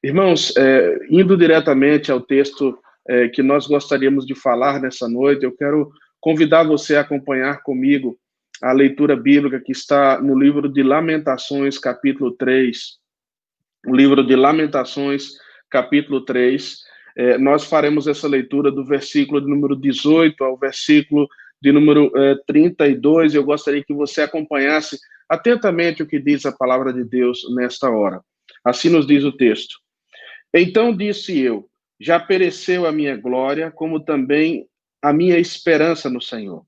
Irmãos, indo diretamente ao texto que nós gostaríamos de falar nessa noite, eu quero convidar você a acompanhar comigo a leitura bíblica que está no livro de Lamentações, capítulo 3. O livro de Lamentações, capítulo 3. Nós faremos essa leitura do versículo de número 18 ao versículo de número 32. Eu gostaria que você acompanhasse atentamente o que diz a palavra de Deus nesta hora. Assim nos diz o texto. Então disse eu, já pereceu a minha glória, como também a minha esperança no Senhor.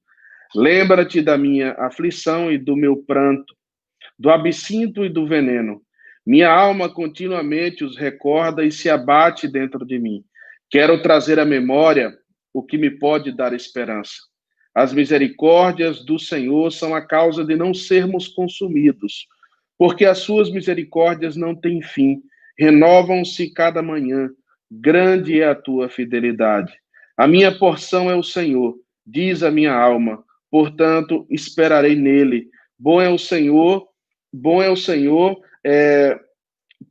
Lembra-te da minha aflição e do meu pranto, do absinto e do veneno. Minha alma continuamente os recorda e se abate dentro de mim. Quero trazer à memória o que me pode dar esperança. As misericórdias do Senhor são a causa de não sermos consumidos, porque as suas misericórdias não têm fim, renovam-se cada manhã. Grande é a tua fidelidade. A minha porção é o Senhor, diz a minha alma, portanto esperarei nele. Bom é o Senhor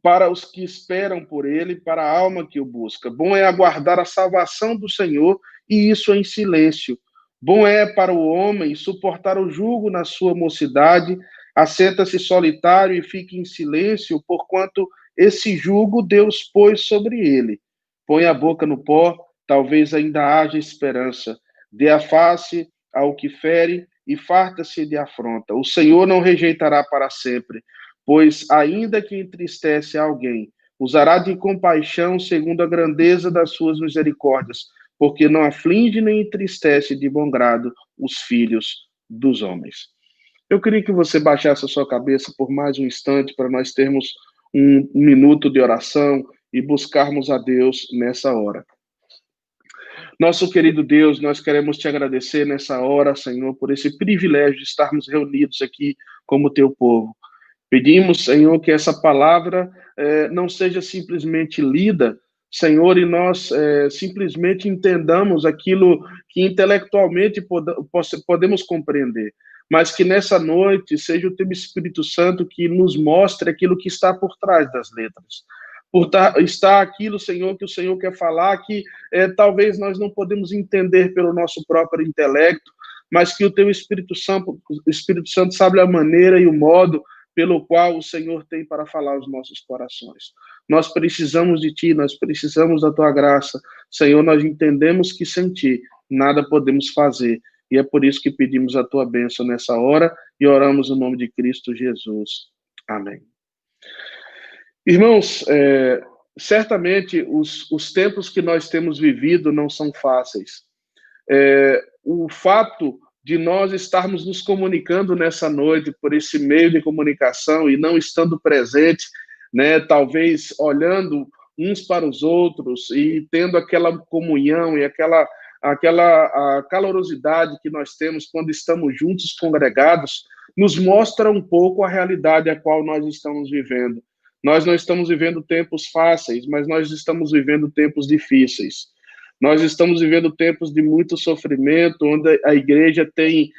para os que esperam por ele, para a alma que o busca. Bom é aguardar a salvação do Senhor, e isso em silêncio. Bom é para o homem suportar o jugo na sua mocidade, assenta-se solitário e fica em silêncio, porquanto esse jugo Deus pôs sobre ele. Põe a boca no pó, talvez ainda haja esperança. Dê a face ao que fere e farta-se de afronta. O Senhor não rejeitará para sempre, pois ainda que entristece alguém, usará de compaixão segundo a grandeza das suas misericórdias, porque não aflige nem entristece de bom grado os filhos dos homens. Eu queria que você baixasse a sua cabeça por mais um instante para nós termos um minuto de oração e buscarmos a Deus nessa hora. Nosso querido Deus, nós queremos te agradecer nessa hora, Senhor, por esse privilégio de estarmos reunidos aqui como teu povo. Pedimos, Senhor, que essa palavra não seja simplesmente lida, Senhor, e nós simplesmente entendamos aquilo que intelectualmente podemos compreender, mas que nessa noite seja o teu Espírito Santo que nos mostre aquilo que está por trás das letras. Está aquilo, Senhor, que o Senhor quer falar, que talvez nós não podemos entender pelo nosso próprio intelecto, mas que o teu Espírito Santo sabe a maneira e o modo pelo qual o Senhor tem para falar aos nossos corações. Nós precisamos de Ti, nós precisamos da Tua graça. Senhor, nós entendemos que sem Ti nada podemos fazer, e é por isso que pedimos a Tua bênção nessa hora e oramos no nome de Cristo Jesus. Amém. Irmãos, certamente os tempos que nós temos vivido não são fáceis. O fato de nós estarmos nos comunicando nessa noite por esse meio de comunicação e não estando presente, né, talvez olhando uns para os outros e tendo aquela comunhão e aquela a calorosidade que nós temos quando estamos juntos, congregados, nos mostra um pouco a realidade a qual nós estamos vivendo. Nós não estamos vivendo tempos fáceis, mas nós estamos vivendo tempos difíceis. Nós estamos vivendo tempos de muito sofrimento, onde a igreja tem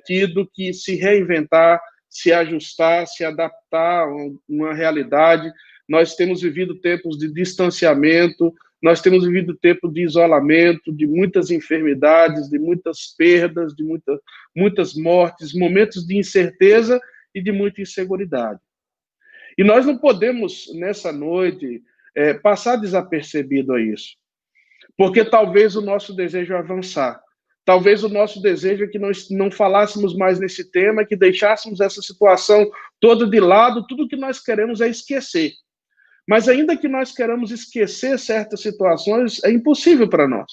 tido que se reinventar, se ajustar, se adaptar a uma realidade. Nós temos vivido tempos de distanciamento, nós temos vivido tempos de isolamento, de muitas enfermidades, de muitas perdas, de muitas mortes, momentos de incerteza e de muita inseguridade. E nós não podemos, nessa noite, passar desapercebido a isso. Porque talvez o nosso desejo é avançar. Talvez o nosso desejo é que nós não falássemos mais nesse tema, que deixássemos essa situação toda de lado, tudo que nós queremos é esquecer. Mas ainda que nós queramos esquecer certas situações, é impossível para nós.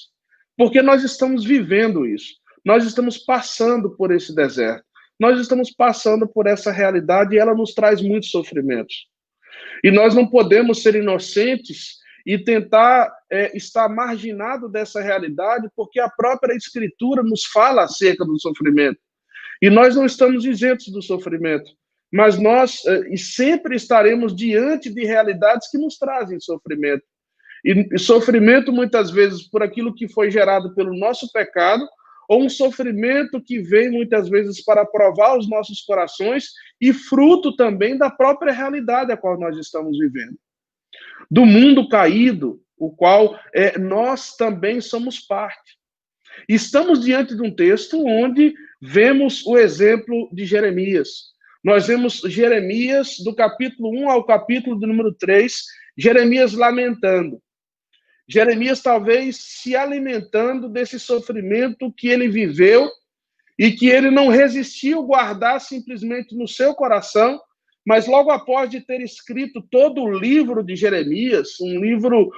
Porque nós estamos vivendo isso. Nós estamos passando por esse deserto. Nós estamos passando por essa realidade e ela nos traz muitos sofrimentos. E nós não podemos ser inocentes e tentar estar marginado dessa realidade, porque a própria Escritura nos fala acerca do sofrimento. E nós não estamos isentos do sofrimento, mas nós sempre estaremos diante de realidades que nos trazem sofrimento. E sofrimento, muitas vezes, por aquilo que foi gerado pelo nosso pecado, ou um sofrimento que vem, muitas vezes, para provar os nossos corações e fruto também da própria realidade a qual nós estamos vivendo. do mundo caído, o qual nós também somos parte. Estamos diante de um texto onde vemos o exemplo de Jeremias. Nós vemos Jeremias, do capítulo 1 ao capítulo do número 3, Jeremias lamentando. Jeremias talvez se alimentando desse sofrimento que ele viveu e que ele não resistiu guardar simplesmente no seu coração, mas logo após de ter escrito todo o livro de Jeremias, um livro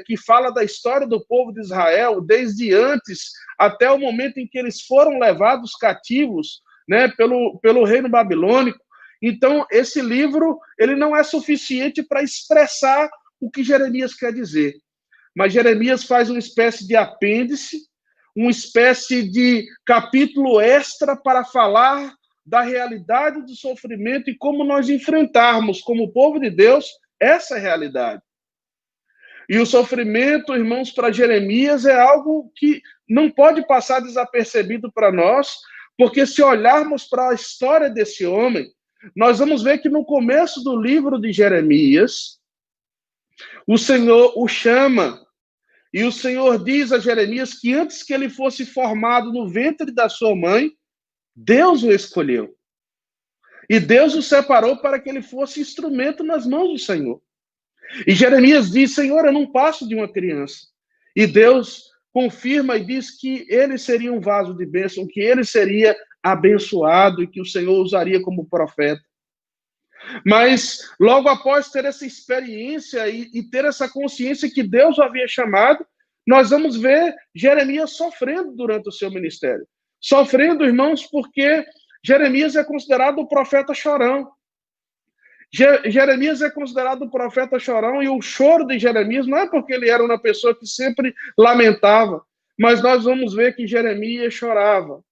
que fala da história do povo de Israel, desde antes até o momento em que eles foram levados cativos, né, pelo reino babilônico. Então, esse livro ele não é suficiente para expressar o que Jeremias quer dizer. Mas Jeremias faz uma espécie de apêndice, uma espécie de capítulo extra para falar da realidade do sofrimento e como nós enfrentarmos, como povo de Deus, essa realidade. E o sofrimento, irmãos, para Jeremias é algo que não pode passar desapercebido para nós, porque se olharmos para a história desse homem, nós vamos ver que no começo do livro de Jeremias, o Senhor o chama, e o Senhor diz a Jeremias que antes que ele fosse formado no ventre da sua mãe, Deus o escolheu. E Deus o separou para que ele fosse instrumento nas mãos do Senhor. E Jeremias diz, Senhor, eu não passo de uma criança. E Deus confirma e diz que ele seria um vaso de bênção, que ele seria abençoado e que o Senhor usaria como profeta. Mas logo após ter essa experiência e ter essa consciência que Deus o havia chamado, nós vamos ver Jeremias sofrendo durante o seu ministério. Sofrendo, irmãos, porque Jeremias é considerado o profeta chorão. Jeremias é considerado o profeta chorão, e o choro de Jeremias não é porque ele era uma pessoa que sempre lamentava, mas nós vamos ver que Jeremias chorava,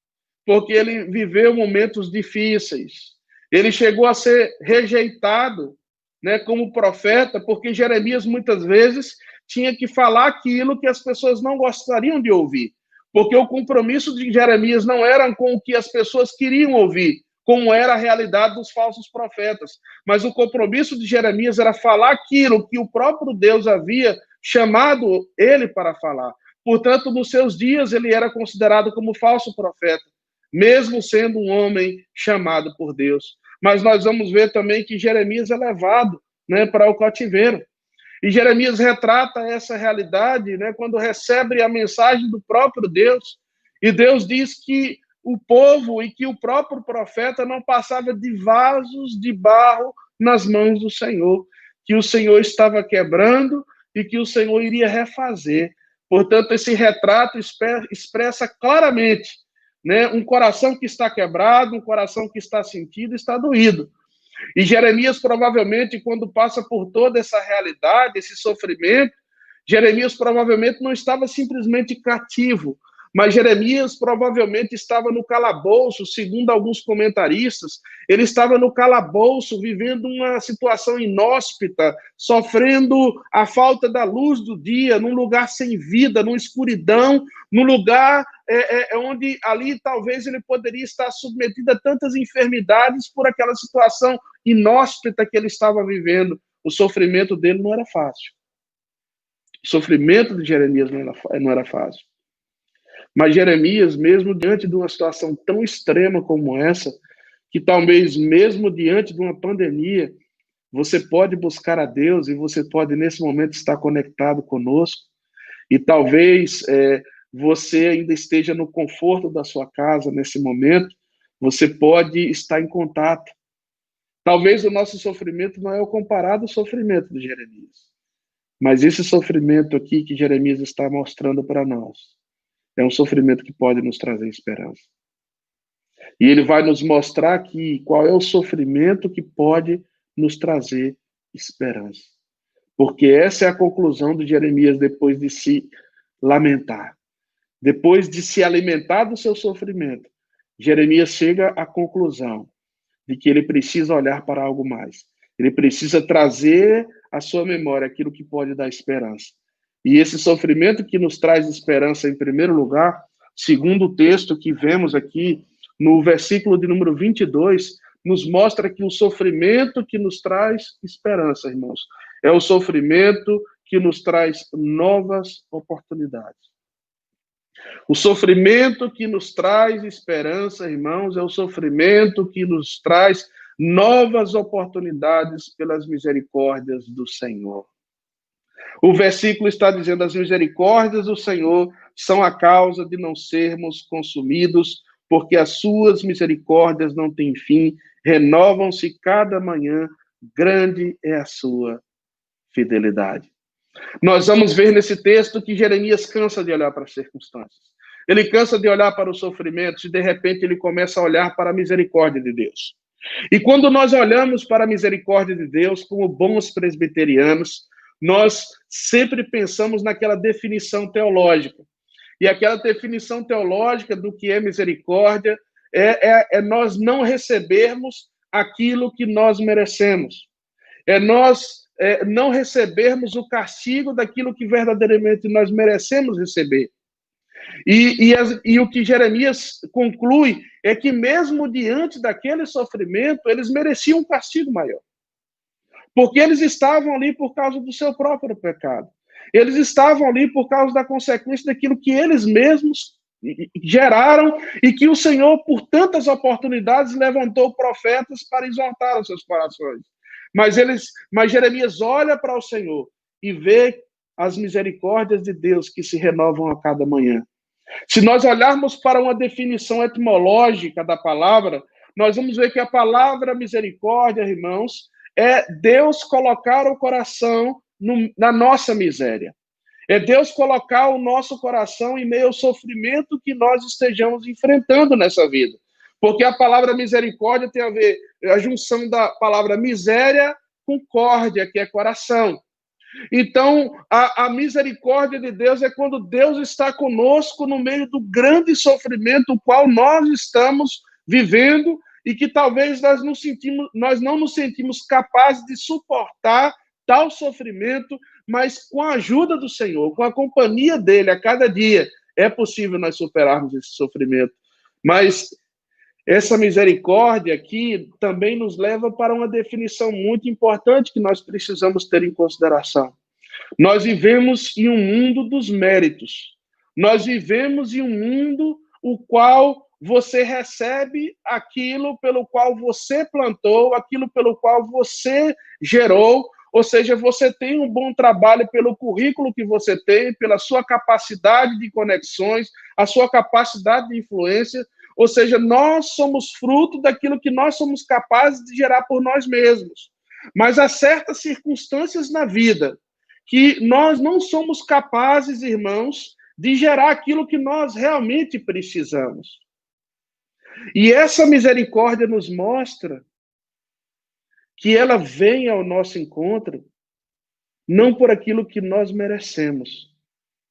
porque ele viveu momentos difíceis. Ele chegou a ser rejeitado, né, como profeta, porque Jeremias muitas vezes tinha que falar aquilo que as pessoas não gostariam de ouvir, porque o compromisso de Jeremias não era com o que as pessoas queriam ouvir, como era a realidade dos falsos profetas, mas o compromisso de Jeremias era falar aquilo que o próprio Deus havia chamado ele para falar. Portanto, nos seus dias ele era considerado como falso profeta, mesmo sendo um homem chamado por Deus. Mas nós vamos ver também que Jeremias é levado, né, para o cativeiro. E Jeremias retrata essa realidade, né, quando recebe a mensagem do próprio Deus. E Deus diz que o povo e que o próprio profeta não passava de vasos de barro nas mãos do Senhor, que o Senhor estava quebrando e que o Senhor iria refazer. Portanto, esse retrato expressa claramente, né, um coração que está quebrado, um coração que está sentido, está doído. E Jeremias, provavelmente, quando passa por toda essa realidade, esse sofrimento, Jeremias provavelmente não estava simplesmente cativo, mas Jeremias provavelmente estava no calabouço, segundo alguns comentaristas, ele estava no calabouço, vivendo uma situação inóspita, sofrendo a falta da luz do dia, num lugar sem vida, numa escuridão, num lugar onde ali talvez ele poderia estar submetido a tantas enfermidades por aquela situação inóspita que ele estava vivendo. O sofrimento dele não era fácil. O sofrimento de Jeremias não era fácil. Mas Jeremias, mesmo diante de uma situação tão extrema como essa, que talvez mesmo diante de uma pandemia, você pode buscar a Deus e você pode nesse momento estar conectado conosco, e talvez você ainda esteja no conforto da sua casa nesse momento, você pode estar em contato. Talvez o nosso sofrimento não é o comparado ao sofrimento de Jeremias, mas esse sofrimento aqui que Jeremias está mostrando para nós, é um sofrimento que pode nos trazer esperança. E ele vai nos mostrar aqui qual é o sofrimento que pode nos trazer esperança. Porque essa é a conclusão de Jeremias depois de se lamentar. Depois de se alimentar do seu sofrimento, Jeremias chega à conclusão de que ele precisa olhar para algo mais. Ele precisa trazer à sua memória aquilo que pode dar esperança. E esse sofrimento que nos traz esperança, em primeiro lugar, segundo o texto que vemos aqui, no versículo de número 22, nos mostra que o sofrimento que nos traz esperança, irmãos, É o sofrimento que nos traz novas oportunidades. O sofrimento que nos traz esperança, irmãos, é o sofrimento que nos traz novas oportunidades pelas misericórdias do Senhor. O versículo está dizendo: as misericórdias do Senhor são a causa de não sermos consumidos, porque as suas misericórdias não têm fim, renovam-se cada manhã, grande é a sua fidelidade. Nós vamos ver nesse texto que Jeremias cansa de olhar para as circunstâncias. Ele cansa de olhar para os sofrimentos e, de repente, ele começa a olhar para a misericórdia de Deus. E quando nós olhamos para a misericórdia de Deus como bons presbiterianos, nós sempre pensamos naquela definição teológica. E aquela definição teológica do que é misericórdia é nós não recebermos aquilo que nós merecemos. É nós não recebermos o castigo daquilo que verdadeiramente nós merecemos receber. E o que Jeremias conclui é que mesmo diante daquele sofrimento, eles mereciam um castigo maior. Porque eles estavam ali por causa do seu próprio pecado. Eles estavam ali por causa da consequência daquilo que eles mesmos geraram e que o Senhor, por tantas oportunidades, levantou profetas para exortar os seus corações. Mas Jeremias olha para o Senhor e vê as misericórdias de Deus que se renovam a cada manhã. Se nós olharmos para uma definição etimológica da palavra, nós vamos ver que a palavra misericórdia, irmãos, é Deus colocar o coração na nossa miséria. É Deus colocar o nosso coração em meio ao sofrimento que nós estejamos enfrentando nessa vida. Porque a palavra misericórdia tem a ver, a junção da palavra miséria com córdia, que é coração. Então, a misericórdia de Deus é quando Deus está conosco no meio do grande sofrimento o qual nós estamos vivendo e que talvez nós não nos sentimos capazes de suportar tal sofrimento, mas com a ajuda do Senhor, com a companhia dele a cada dia, é possível nós superarmos esse sofrimento. Mas essa misericórdia aqui também nos leva para uma definição muito importante que nós precisamos ter em consideração. Nós vivemos em um mundo dos méritos. Nós vivemos em um mundo o qual você recebe aquilo pelo qual você plantou, aquilo pelo qual você gerou, ou seja, você tem um bom trabalho pelo currículo que você tem, pela sua capacidade de conexões, a sua capacidade de influência, ou seja, nós somos fruto daquilo que nós somos capazes de gerar por nós mesmos. Mas há certas circunstâncias na vida que nós não somos capazes, irmãos, de gerar aquilo que nós realmente precisamos. E essa misericórdia nos mostra que ela vem ao nosso encontro não por aquilo que nós merecemos,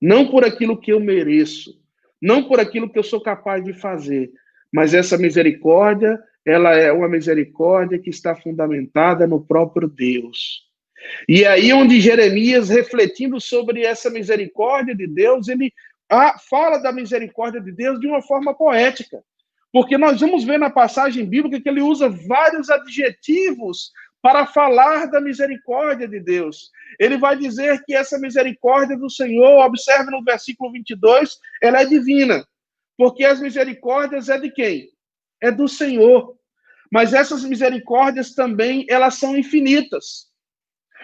não por aquilo que eu mereço, não por aquilo que eu sou capaz de fazer, mas essa misericórdia, ela é uma misericórdia que está fundamentada no próprio Deus. E aí onde Jeremias, refletindo sobre essa misericórdia de Deus, ele fala da misericórdia de Deus de uma forma poética. Porque nós vamos ver na passagem bíblica que ele usa vários adjetivos para falar da misericórdia de Deus. Ele vai dizer que essa misericórdia do Senhor, observe no versículo 22, ela é divina. Porque as misericórdias é de quem? É do Senhor. Mas essas misericórdias também, elas são infinitas.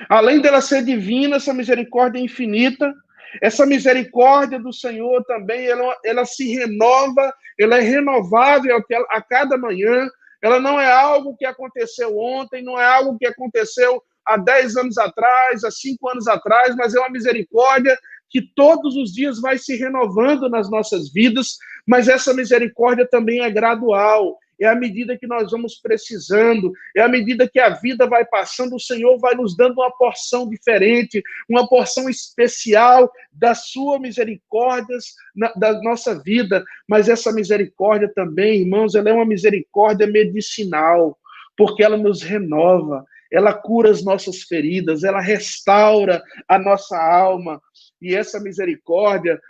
Além dela ser divina, essa misericórdia é infinita. Essa misericórdia do Senhor também, ela se renova, ela é renovável a cada manhã. Ela não é algo que aconteceu ontem, não é algo que aconteceu há 10 anos atrás, há 5 anos atrás, mas é uma misericórdia que todos os dias vai se renovando nas nossas vidas, mas essa misericórdia também é gradual. É à medida que nós vamos precisando, é à medida que a vida vai passando, o Senhor vai nos dando uma porção diferente, uma porção especial das suas misericórdias da nossa vida. Mas essa misericórdia também, irmãos, ela é uma misericórdia medicinal, porque ela nos renova, ela cura as nossas feridas, ela restaura a nossa alma. E essa misericórdia,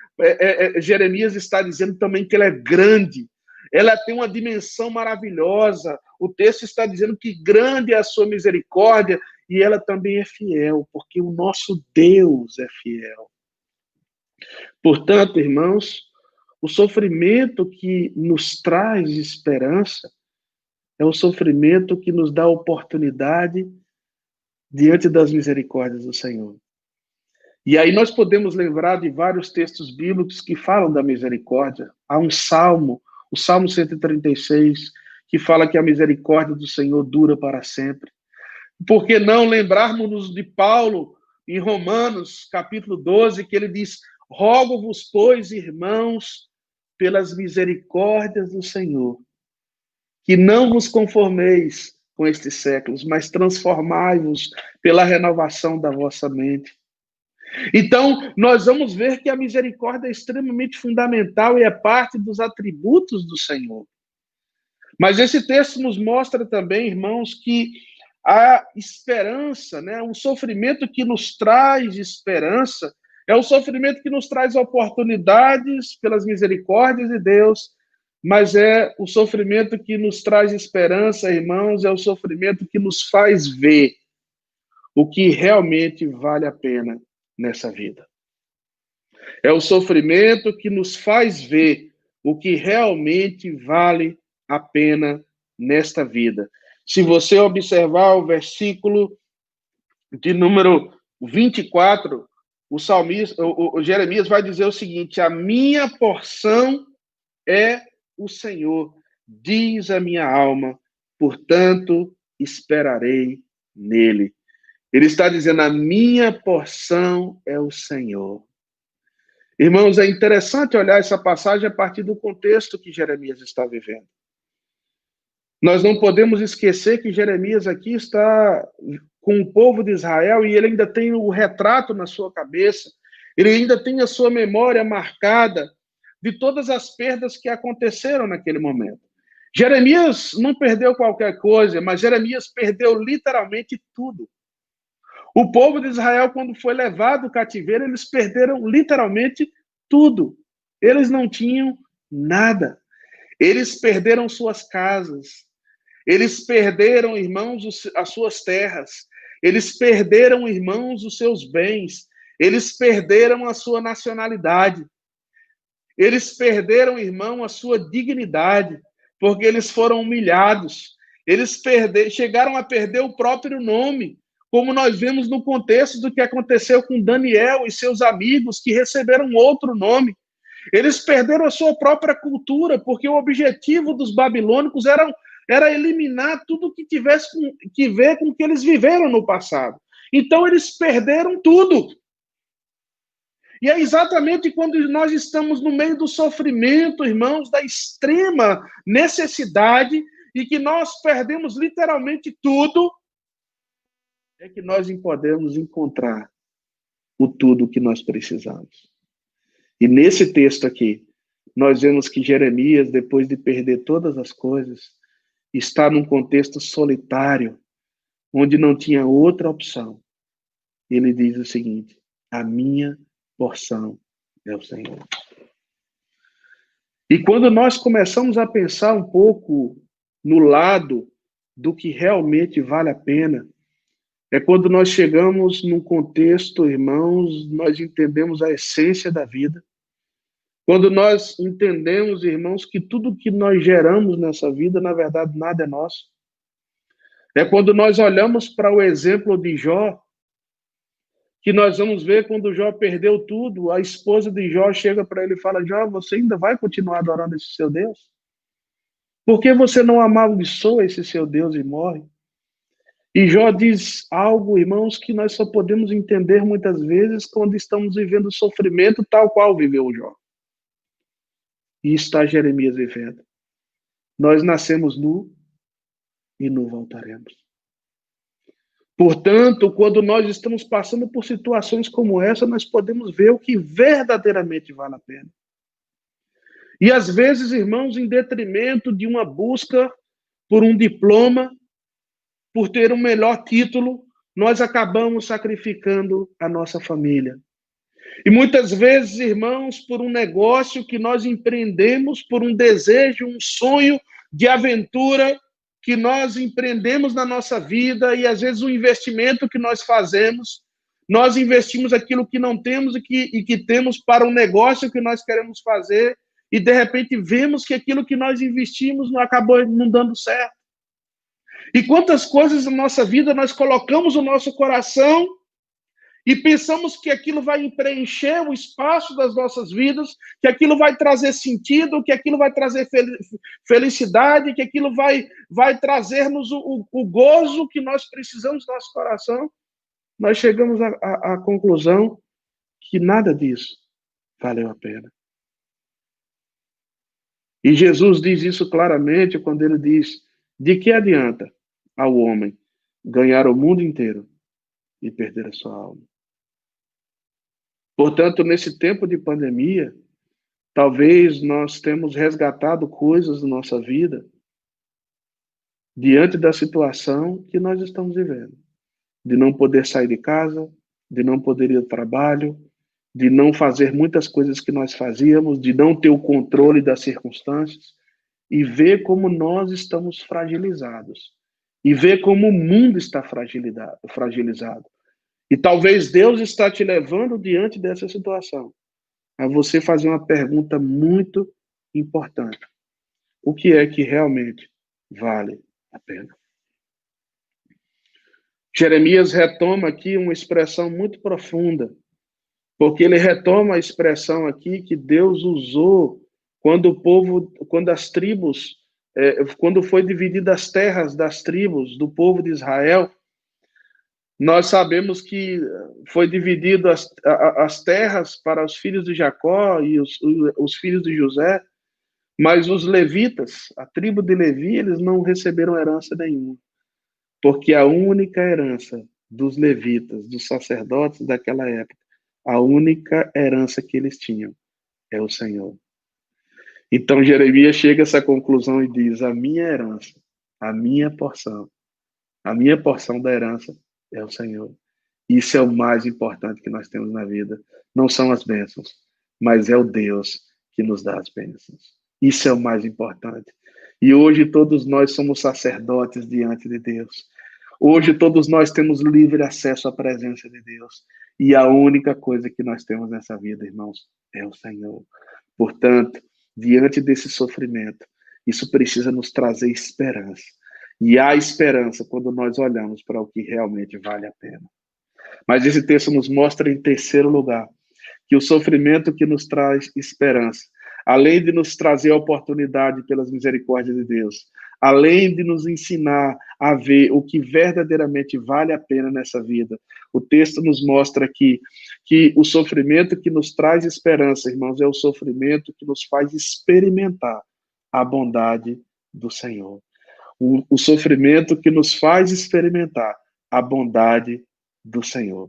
Jeremias está dizendo também que ela é grande. Ela tem uma dimensão maravilhosa. O texto está dizendo que grande é a sua misericórdia e ela também é fiel, porque o nosso Deus é fiel. Portanto, irmãos, o sofrimento que nos traz esperança é o sofrimento que nos dá oportunidade diante das misericórdias do Senhor. E aí nós podemos lembrar de vários textos bíblicos que falam da misericórdia. Há um salmo, o Salmo 136, que fala que a misericórdia do Senhor dura para sempre. Por que não lembrarmos de Paulo em Romanos, capítulo 12, que ele diz: rogo-vos, pois, irmãos, pelas misericórdias do Senhor, que não vos conformeis com estes séculos, mas transformai-vos pela renovação da vossa mente. Então, nós vamos ver que a misericórdia é extremamente fundamental e é parte dos atributos do Senhor. Mas esse texto nos mostra também, irmãos, que a esperança, né, o sofrimento que nos traz esperança, é o sofrimento que nos traz oportunidades pelas misericórdias de Deus, mas é o sofrimento que nos traz esperança, irmãos, é o sofrimento que nos faz ver o que realmente vale a pena nessa vida. É o sofrimento que nos faz ver o que realmente vale a pena nesta vida. Se você observar o versículo de número 24, o salmista, o Jeremias vai dizer o seguinte: a minha porção é o Senhor, diz a minha alma, portanto esperarei nele. Ele está dizendo: a minha porção é o Senhor. Irmãos, é interessante olhar essa passagem a partir do contexto que Jeremias está vivendo. Nós não podemos esquecer que Jeremias aqui está com o povo de Israel e ele ainda tem o retrato na sua cabeça, ele ainda tem a sua memória marcada de todas as perdas que aconteceram naquele momento. Jeremias não perdeu qualquer coisa, mas Jeremias perdeu literalmente tudo. O povo de Israel, quando foi levado ao cativeiro, eles perderam literalmente tudo. Eles não tinham nada. Eles perderam suas casas. Eles perderam, irmãos, as suas terras. Eles perderam, irmãos, os seus bens. Eles perderam a sua nacionalidade. Eles perderam, irmão, a sua dignidade, porque eles foram humilhados. Eles chegaram a perder o próprio nome, como nós vemos no contexto do que aconteceu com Daniel e seus amigos, que receberam outro nome. Eles perderam a sua própria cultura, porque o objetivo dos babilônicos era eliminar tudo que tivesse que ver com o que eles viveram no passado. Então, eles perderam tudo. E é exatamente quando nós estamos no meio do sofrimento, irmãos, da extrema necessidade, e que nós perdemos literalmente tudo, é que nós podemos encontrar o tudo que nós precisamos. E nesse texto aqui, nós vemos que Jeremias, depois de perder todas as coisas, está num contexto solitário, onde não tinha outra opção. Ele diz o seguinte: a minha porção é o Senhor. E quando nós começamos a pensar um pouco no lado do que realmente vale a pena, é quando nós chegamos num contexto, irmãos, nós entendemos a essência da vida. Quando nós entendemos, irmãos, que tudo que nós geramos nessa vida, na verdade, nada é nosso. É quando nós olhamos para o exemplo de Jó, que nós vamos ver quando Jó perdeu tudo, a esposa de Jó chega para ele e fala: Jó, você ainda vai continuar adorando esse seu Deus? Por que você não amaldiçoa esse seu Deus e morre? E Jó diz algo, irmãos, que nós só podemos entender muitas vezes quando estamos vivendo sofrimento tal qual viveu Jó. E está Jeremias vivendo. Nós nascemos nu e nu voltaremos. Portanto, quando nós estamos passando por situações como essa, nós podemos ver o que verdadeiramente vale a pena. E às vezes, irmãos, em detrimento de uma busca por um diploma, por ter um melhor título, nós acabamos sacrificando a nossa família. E muitas vezes, irmãos, por um negócio que nós empreendemos, por um desejo, um sonho de aventura, que nós empreendemos na nossa vida e, às vezes, o investimento que nós fazemos, nós investimos aquilo que não temos e que temos para um negócio que nós queremos fazer e, de repente, vemos que aquilo que nós investimos não acabou não dando certo. E quantas coisas na nossa vida nós colocamos o nosso coração e pensamos que aquilo vai preencher o espaço das nossas vidas, que aquilo vai trazer sentido, que aquilo vai trazer felicidade, que aquilo vai trazer-nos o gozo que nós precisamos no nosso coração. Nós chegamos à conclusão que nada disso valeu a pena. E Jesus diz isso claramente quando ele diz: de que adianta ao homem ganhar o mundo inteiro e perder a sua alma? Portanto, nesse tempo de pandemia, talvez nós temos resgatado coisas da nossa vida diante da situação que nós estamos vivendo. De não poder sair de casa, de não poder ir ao trabalho, de não fazer muitas coisas que nós fazíamos, de não ter o controle das circunstâncias, e ver como nós estamos fragilizados, e ver como o mundo está fragilizado. E talvez Deus está te levando diante dessa situação a você fazer uma pergunta muito importante. O que é que realmente vale a pena? Jeremias retoma aqui uma expressão muito profunda, porque ele retoma a expressão aqui que Deus usou quando as tribos, quando foi dividida as terras das tribos do povo de Israel. Nós sabemos que foi dividido as terras para os filhos de Jacó e os filhos de José, mas os levitas, a tribo de Levi, eles não receberam herança nenhuma, porque a única herança dos levitas, dos sacerdotes daquela época, a única herança que eles tinham é o Senhor. Então Jeremias chega a essa conclusão e diz: a minha herança, a minha porção da herança é o Senhor. Isso é o mais importante que nós temos na vida. Não são as bênçãos, mas é o Deus que nos dá as bênçãos. Isso é o mais importante. E hoje todos nós somos sacerdotes diante de Deus. Hoje todos nós temos livre acesso à presença de Deus. E a única coisa que nós temos nessa vida, irmãos, é o Senhor. Portanto, diante desse sofrimento, isso precisa nos trazer esperança. E há esperança quando nós olhamos para o que realmente vale a pena. Mas esse texto nos mostra, em terceiro lugar, que o sofrimento que nos traz esperança, além de nos trazer a oportunidade pelas misericórdias de Deus, além de nos ensinar a ver o que verdadeiramente vale a pena nessa vida, o texto nos mostra aqui que o sofrimento que nos traz esperança, irmãos, é o sofrimento que nos faz experimentar a bondade do Senhor. O sofrimento que nos faz experimentar a bondade do Senhor.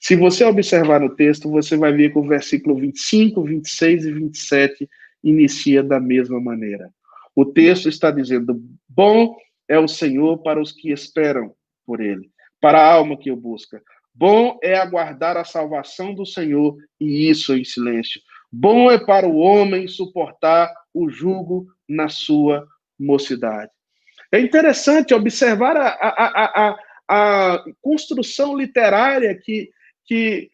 Se você observar no texto, você vai ver que o versículo 25, 26 e 27 inicia da mesma maneira. O texto está dizendo: bom é o Senhor para os que esperam por ele, para a alma que o busca. Bom é aguardar a salvação do Senhor, e isso em silêncio. Bom é para o homem suportar o jugo na sua mocidade. É interessante observar a construção literária que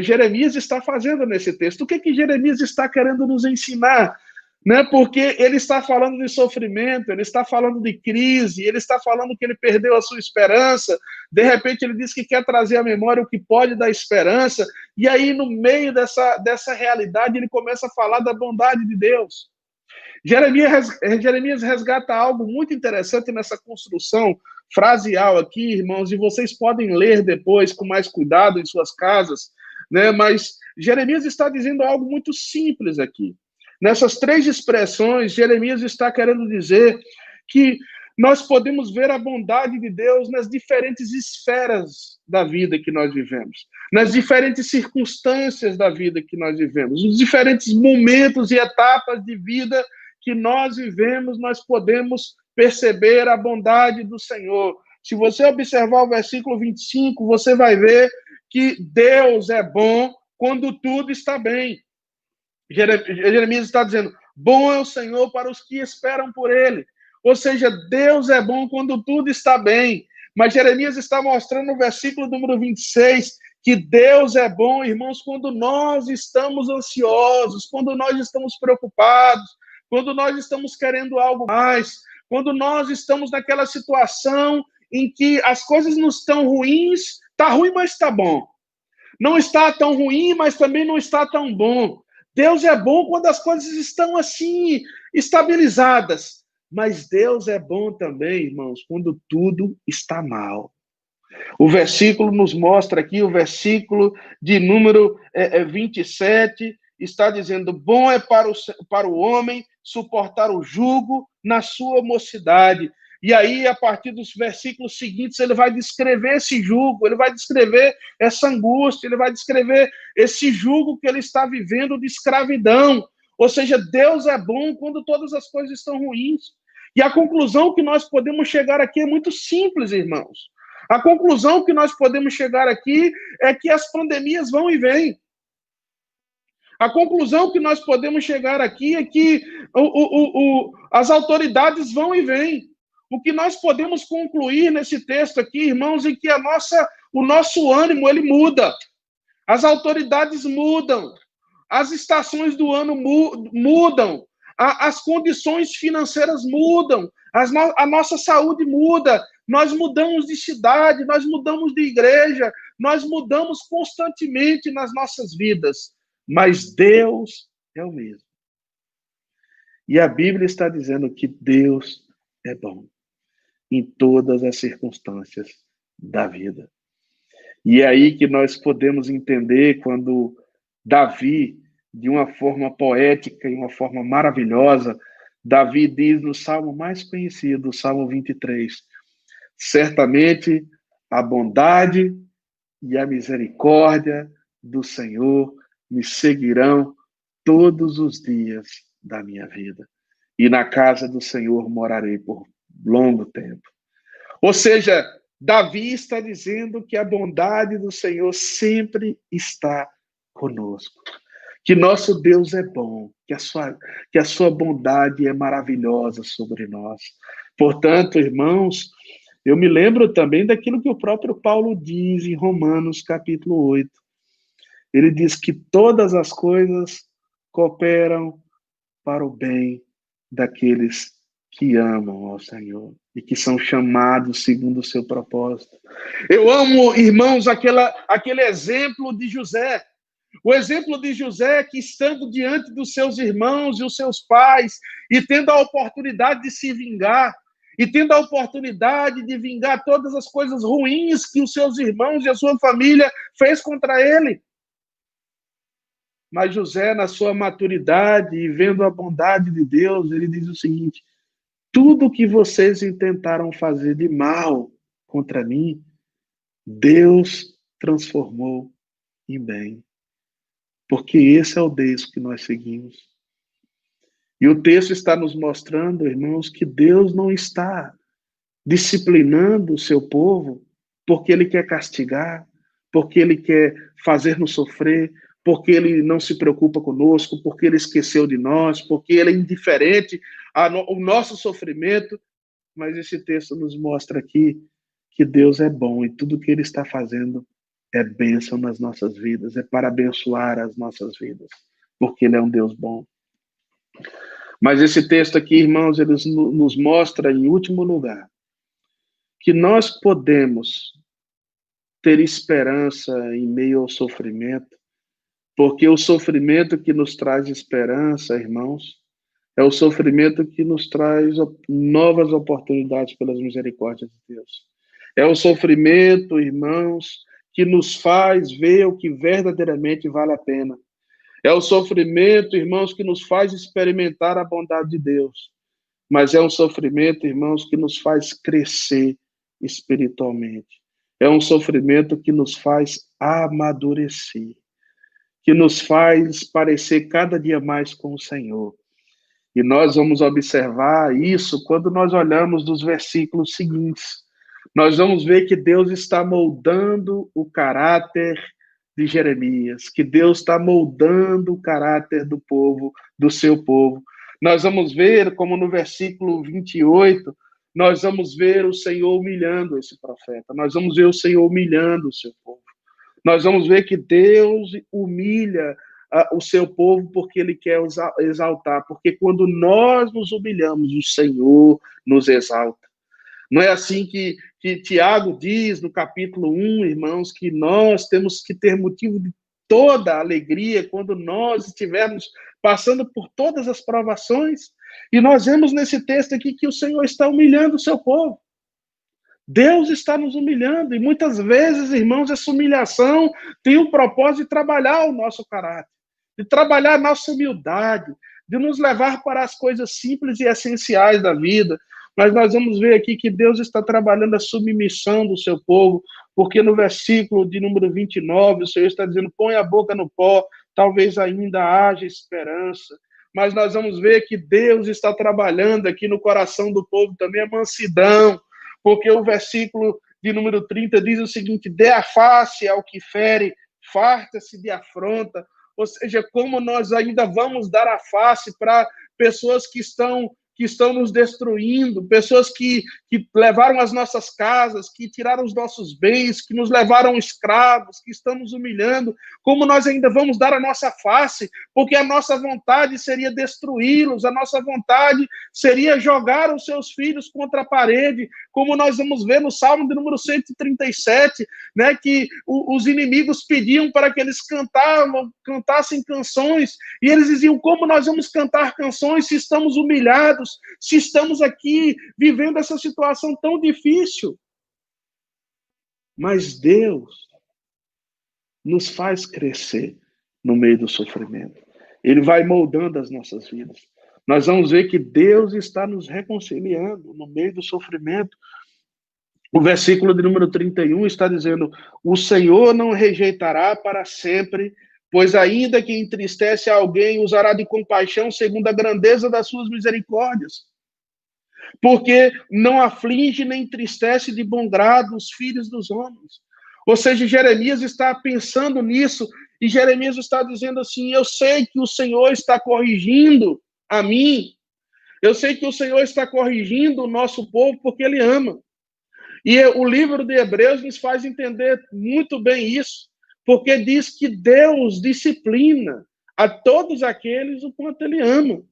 Jeremias está fazendo nesse texto. O que Jeremias está querendo nos ensinar? Né? Porque ele está falando de sofrimento, ele está falando de crise, ele está falando que ele perdeu a sua esperança, de repente ele diz que quer trazer à memória o que pode dar esperança, e aí no meio dessa realidade ele começa a falar da bondade de Deus. Jeremias resgata algo muito interessante nessa construção fraseal aqui, irmãos, e vocês podem ler depois com mais cuidado em suas casas, né? Mas Jeremias está dizendo algo muito simples aqui. Nessas três expressões, Jeremias está querendo dizer que nós podemos ver a bondade de Deus nas diferentes esferas da vida que nós vivemos, nas diferentes circunstâncias da vida que nós vivemos, nos diferentes momentos e etapas de vida que nós vivemos, nós podemos perceber a bondade do Senhor. Se você observar o versículo 25, você vai ver que Deus é bom quando tudo está bem. Jeremias está dizendo: bom é o Senhor para os que esperam por ele. Ou seja, Deus é bom quando tudo está bem. Mas Jeremias está mostrando no versículo número 26 que Deus é bom, irmãos, quando nós estamos ansiosos, quando nós estamos preocupados, quando nós estamos querendo algo mais, quando nós estamos naquela situação em que as coisas não estão ruins, está ruim, mas está bom. Não está tão ruim, mas também não está tão bom. Deus é bom quando as coisas estão assim, estabilizadas. Mas Deus é bom também, irmãos, quando tudo está mal. O versículo nos mostra aqui, o versículo de número 27, está dizendo: bom é para o homem suportar o jugo na sua mocidade. E aí, a partir dos versículos seguintes, ele vai descrever esse jugo, ele vai descrever essa angústia, ele vai descrever esse jugo que ele está vivendo de escravidão. Ou seja, Deus é bom quando todas as coisas estão ruins. E a conclusão que nós podemos chegar aqui é muito simples, irmãos. A conclusão que nós podemos chegar aqui é que as pandemias vão e vêm. A conclusão que nós podemos chegar aqui é que as autoridades vão e vêm. O que nós podemos concluir nesse texto aqui, irmãos, é que o nosso ânimo ele muda. As autoridades mudam. As estações do ano mudam. As condições financeiras mudam. A nossa saúde muda. Nós mudamos de cidade, nós mudamos de igreja, nós mudamos constantemente nas nossas vidas. Mas Deus é o mesmo. E a Bíblia está dizendo que Deus é bom em todas as circunstâncias da vida. E é aí que nós podemos entender quando Davi, de uma forma poética e uma forma maravilhosa, Davi diz no salmo mais conhecido, o Salmo 23, certamente a bondade e a misericórdia do Senhor me seguirão todos os dias da minha vida. E na casa do Senhor morarei por longo tempo. Ou seja, Davi está dizendo que a bondade do Senhor sempre está conosco. Que nosso Deus é bom, que a sua bondade é maravilhosa sobre nós. Portanto, irmãos, eu me lembro também daquilo que o próprio Paulo diz em Romanos, capítulo 8. Ele diz que todas as coisas cooperam para o bem daqueles que amam ao Senhor e que são chamados segundo o seu propósito. Eu amo, irmãos, aquele exemplo de José. O exemplo de José que, estando diante dos seus irmãos e os seus pais, e tendo a oportunidade de se vingar, e tendo a oportunidade de vingar todas as coisas ruins que os seus irmãos e a sua família fez contra ele. Mas José, na sua maturidade e vendo a bondade de Deus, ele diz o seguinte: tudo que vocês intentaram fazer de mal contra mim, Deus transformou em bem. Porque esse é o Deus que nós seguimos. E o texto está nos mostrando, irmãos, que Deus não está disciplinando o seu povo porque ele quer castigar, porque ele quer fazer-nos sofrer, porque ele não se preocupa conosco, porque ele esqueceu de nós, porque ele é indiferente ao nosso sofrimento. Mas esse texto nos mostra aqui que Deus é bom e tudo que ele está fazendo é bênção nas nossas vidas, é para abençoar as nossas vidas, porque ele é um Deus bom. Mas esse texto aqui, irmãos, ele nos mostra, em último lugar, que nós podemos ter esperança em meio ao sofrimento, porque o sofrimento que nos traz esperança, irmãos, é o sofrimento que nos traz novas oportunidades pelas misericórdias de Deus. É o sofrimento, irmãos, que nos faz ver o que verdadeiramente vale a pena. É o sofrimento, irmãos, que nos faz experimentar a bondade de Deus. Mas é um sofrimento, irmãos, que nos faz crescer espiritualmente. É um sofrimento que nos faz amadurecer, que nos faz parecer cada dia mais com o Senhor. E nós vamos observar isso quando nós olhamos dos versículos seguintes. Nós vamos ver que Deus está moldando o caráter de Jeremias, que Deus está moldando o caráter do povo, do seu povo. Nós vamos ver, como no versículo 28, nós vamos ver o Senhor humilhando esse profeta. Nós vamos ver o Senhor humilhando o seu povo. Nós vamos ver que Deus humilha o seu povo porque ele quer exaltar. Porque quando nós nos humilhamos, o Senhor nos exalta. Não é assim que Tiago diz no capítulo 1, irmãos, que nós temos que ter motivo de toda alegria quando nós estivermos passando por todas as provações. E nós vemos nesse texto aqui que o Senhor está humilhando o seu povo. Deus está nos humilhando. E muitas vezes, irmãos, essa humilhação tem o propósito de trabalhar o nosso caráter, de trabalhar a nossa humildade, de nos levar para as coisas simples e essenciais da vida. Mas nós vamos ver aqui que Deus está trabalhando a submissão do seu povo, porque no versículo de número 29, o Senhor está dizendo, põe a boca no pó, talvez ainda haja esperança. Mas nós vamos ver que Deus está trabalhando aqui no coração do povo também a mansidão, porque o versículo de número 30 diz o seguinte, dê a face ao que fere, farta-se de afronta. Ou seja, como nós ainda vamos dar a face para pessoas que estão nos destruindo, pessoas que levaram as nossas casas, que tiraram os nossos bens, que nos levaram escravos, que estão nos humilhando, como nós ainda vamos dar a nossa face, porque a nossa vontade seria destruí-los, a nossa vontade seria jogar os seus filhos contra a parede, como nós vamos ver no Salmo de número 137, né, que os inimigos pediam para que eles cantassem canções, e eles diziam, como nós vamos cantar canções se estamos humilhados, se estamos aqui vivendo essa situação tão difícil? Mas Deus nos faz crescer no meio do sofrimento. Ele vai moldando as nossas vidas. Nós vamos ver que Deus está nos reconciliando no meio do sofrimento. O versículo de número 31 está dizendo, o Senhor não rejeitará para sempre, pois ainda que entristece alguém, usará de compaixão segundo a grandeza das suas misericórdias. Porque não aflige nem entristece de bom grado os filhos dos homens. Ou seja, Jeremias está pensando nisso, e Jeremias está dizendo assim, eu sei que o Senhor está corrigindo a mim, eu sei que o Senhor está corrigindo o nosso povo porque Ele ama. E o livro de Hebreus nos faz entender muito bem isso, porque diz que Deus disciplina a todos aqueles o quanto Ele ama.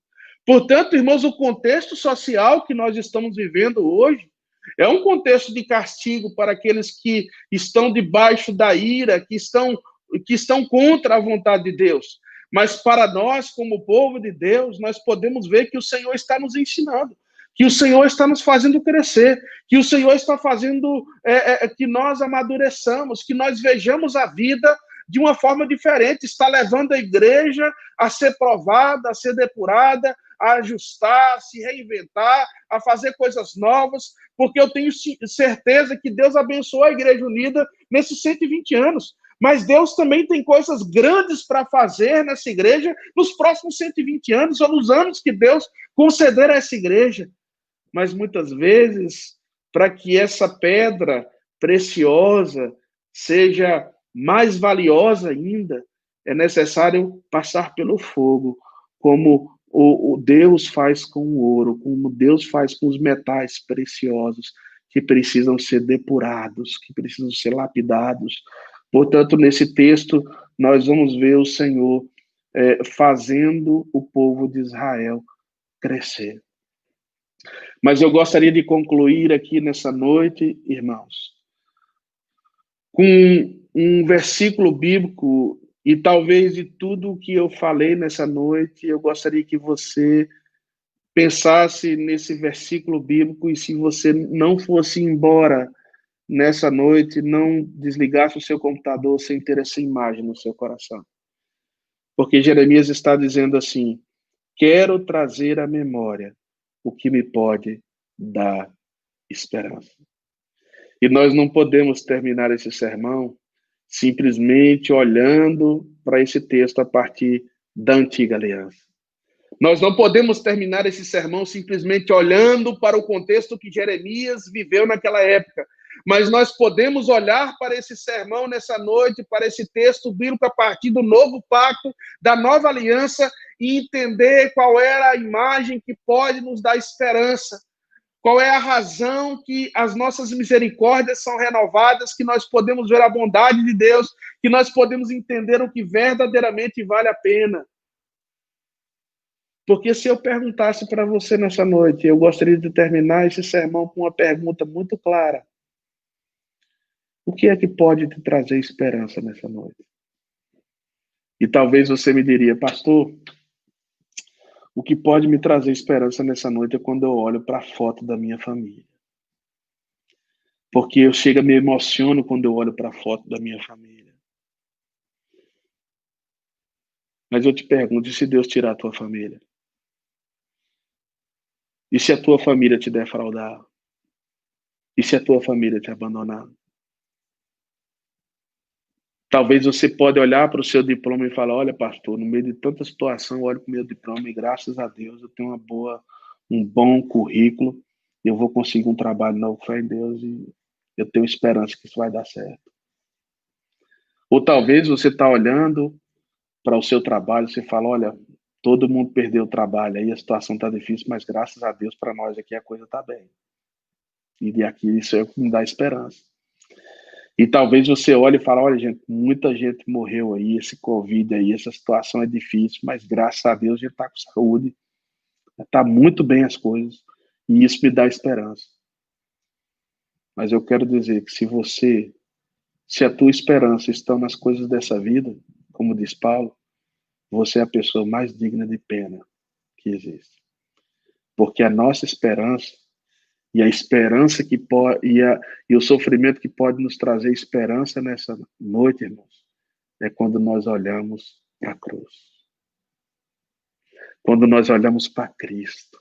Portanto, irmãos, o contexto social que nós estamos vivendo hoje é um contexto de castigo para aqueles que estão debaixo da ira, que estão contra a vontade de Deus. Mas para nós, como povo de Deus, nós podemos ver que o Senhor está nos ensinando, que o Senhor está nos fazendo crescer, que o Senhor está fazendo que nós amadureçamos, que nós vejamos a vida de uma forma diferente, está levando a igreja a ser provada, a ser depurada, a ajustar, a se reinventar, a fazer coisas novas, porque eu tenho certeza que Deus abençoou a Igreja Unida nesses 120 anos, mas Deus também tem coisas grandes para fazer nessa igreja nos próximos 120 anos, ou nos anos que Deus conceder a essa igreja. Mas muitas vezes, para que essa pedra preciosa seja mais valiosa ainda, é necessário passar pelo fogo, como o Deus faz com o ouro, como Deus faz com os metais preciosos, que precisam ser depurados, que precisam ser lapidados. Portanto, nesse texto, nós vamos ver o Senhor fazendo o povo de Israel crescer. Mas eu gostaria de concluir aqui nessa noite, irmãos, com um versículo bíblico, e talvez de tudo o que eu falei nessa noite, eu gostaria que você pensasse nesse versículo bíblico, e se você não fosse embora nessa noite, não desligasse o seu computador sem ter essa imagem no seu coração. Porque Jeremias está dizendo assim, quero trazer à memória o que me pode dar esperança. E nós não podemos terminar esse sermão simplesmente olhando para esse texto a partir da antiga aliança. Nós não podemos terminar esse sermão simplesmente olhando para o contexto que Jeremias viveu naquela época, mas nós podemos olhar para esse sermão nessa noite, para esse texto bíblico a partir do novo pacto, da nova aliança, e entender qual era a imagem que pode nos dar esperança. Qual é a razão que as nossas misericórdias são renovadas, que nós podemos ver a bondade de Deus, que nós podemos entender o que verdadeiramente vale a pena. Porque se eu perguntasse para você nessa noite, eu gostaria de terminar esse sermão com uma pergunta muito clara. O que é que pode te trazer esperança nessa noite? E talvez você me diria, pastor, o que pode me trazer esperança nessa noite é quando eu olho para a foto da minha família. Porque eu chego a me emociono quando eu olho para a foto da minha família. Mas eu te pergunto, e se Deus tirar a tua família? E se a tua família te defraudar? E se a tua família te abandonar? Talvez você pode olhar para o seu diploma e falar, olha, pastor, no meio de tanta situação, eu olho para o meu diploma e graças a Deus eu tenho um bom currículo, eu vou conseguir um trabalho na fé em Deus e eu tenho esperança que isso vai dar certo. Ou talvez você está olhando para o seu trabalho, você fala, olha, todo mundo perdeu o trabalho, aí a situação está difícil, mas graças a Deus para nós aqui a coisa está bem. E de aqui isso é o que me dá esperança. E talvez você olhe e fale, olha, gente, muita gente morreu aí, esse Covid aí, essa situação é difícil, mas graças a Deus a gente está com saúde, está muito bem as coisas, e isso me dá esperança. Mas eu quero dizer que se a tua esperança está nas coisas dessa vida, como diz Paulo, você é a pessoa mais digna de pena que existe. Porque a nossa esperança e a esperança que pode e o sofrimento que pode nos trazer esperança nessa noite, irmãos, é quando nós olhamos para a cruz. Quando nós olhamos para Cristo.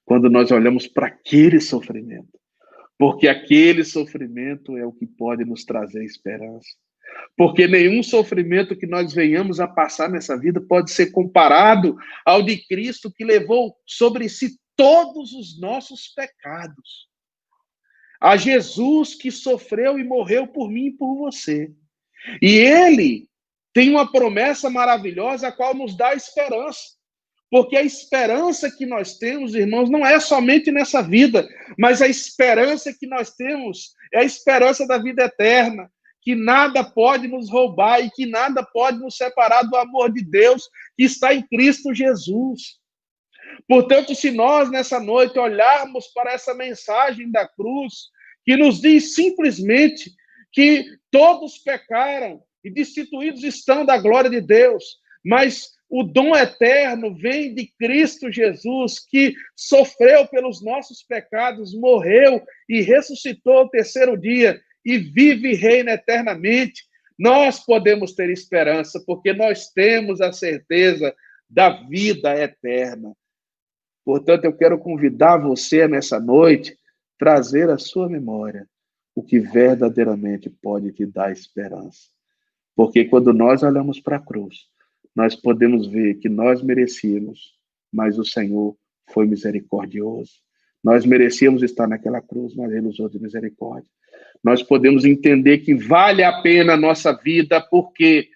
Quando nós olhamos para aquele sofrimento. Porque aquele sofrimento é o que pode nos trazer esperança. Porque nenhum sofrimento que nós venhamos a passar nessa vida pode ser comparado ao de Cristo, que levou sobre si todos os nossos pecados. A Jesus que sofreu e morreu por mim e por você. E ele tem uma promessa maravilhosa, a qual nos dá esperança. Porque a esperança que nós temos, irmãos, não é somente nessa vida, mas a esperança que nós temos é a esperança da vida eterna, que nada pode nos roubar e que nada pode nos separar do amor de Deus que está em Cristo Jesus. Portanto, se nós nessa noite olharmos para essa mensagem da cruz, que nos diz simplesmente que todos pecaram e destituídos estão da glória de Deus, mas o dom eterno vem de Cristo Jesus, que sofreu pelos nossos pecados, morreu e ressuscitou ao terceiro dia e vive e reina eternamente. Nós podemos ter esperança, porque nós temos a certeza da vida eterna. Portanto, eu quero convidar você nessa noite, trazer à sua memória o que verdadeiramente pode te dar esperança. Porque quando nós olhamos para a cruz, nós podemos ver que nós merecíamos, mas o Senhor foi misericordioso. Nós merecíamos estar naquela cruz, mas Ele usou de misericórdia. Nós podemos entender que vale a pena a nossa vida, por quê?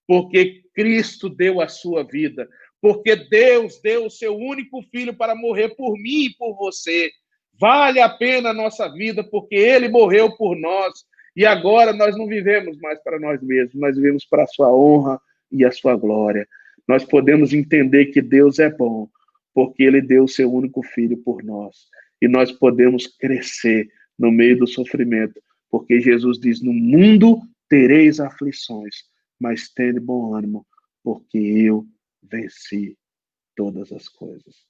Porque Cristo deu a sua vida, porque Deus deu o seu único filho para morrer por mim e por você. Vale a pena a nossa vida, porque Ele morreu por nós. E agora nós não vivemos mais para nós mesmos, nós vivemos para a sua honra e a sua glória. Nós podemos entender que Deus é bom, porque Ele deu o seu único filho por nós. E nós podemos crescer no meio do sofrimento, porque Jesus diz, no mundo tereis aflições, mas tende bom ânimo, porque eu venci todas as coisas.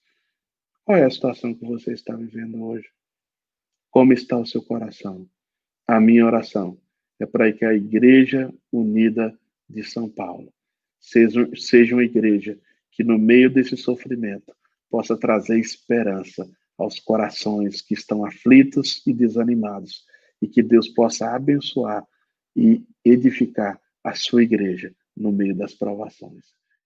Qual é a situação que você está vivendo hoje? Como está o seu coração? A minha oração é para que a Igreja Unida de São Paulo seja uma igreja que, no meio desse sofrimento, possa trazer esperança aos corações que estão aflitos e desanimados, e que Deus possa abençoar e edificar a sua igreja no meio das provações.